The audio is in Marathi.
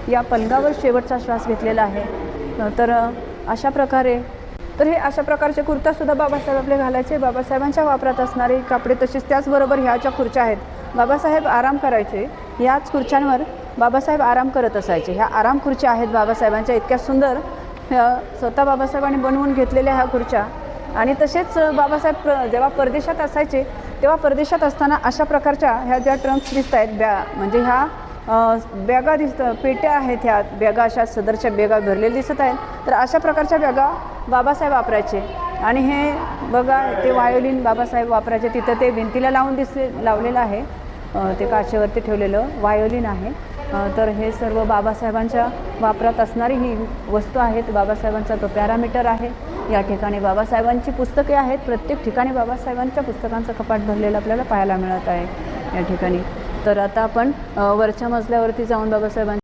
या पलंगावर शेवटचा श्वास घेतलेला आहे। तर अशा प्रकारे अशा प्रकारचे कुर्तासुद्धा बाबासाहेब आपले घालायचे। बाबासाहेबांच्या वापरात असणारे कपडे तसेच त्याचबरोबर ह्या ज्या खुर्च्या आहेत, बाबासाहेब आराम करायचे याच खुर्च्यांवर बाबासाहेब आराम करत असायचे। ह्या आराम खुर्च्या आहेत बाबासाहेबांच्या, इतक्या सुंदर स्वतः बाबासाहेबांनी बनवून घेतलेल्या ह्या खुर्च्या। आणि तसेच बाबासाहेब जेव्हा परदेशात असायचे तेव्हा परदेशात असताना अशा प्रकारच्या ह्या ज्या ट्रंक्स दिसत आहेत, म्हणजे ह्या बॅगा पेट्या आहेत, ह्या बॅगा अशा सदरच्या बॅगा भरलेल्या दिसत आहेत। तर अशा प्रकारच्या बॅगा बाबासाहेब वापरायचे। आणि हे बघा, ते व्हायोलिन बाबासाहेब वापरायचे, तिथं ते भिंतीला लावलेलं आहे, ते काचेवरती ठेवलेलं व्हायोलिन आहे। तर हे सर्व बाबासाहेबांच्या वापरात असणारी ही वस्तू आहेत। बाबासाहेबांचा तो पॅरामीटर आहे। या ठिकाणी बाबासाहेबांची पुस्तके आहेत, प्रत्येक ठिकाणी बाबासाहेबांच्या पुस्तकांचं कपाट भरलेलं आपल्याला पाहायला मिळत आहे या ठिकाणी। तर आता आपण वरच्या मजल्यावरती जाऊन बाबासाहेबांच्या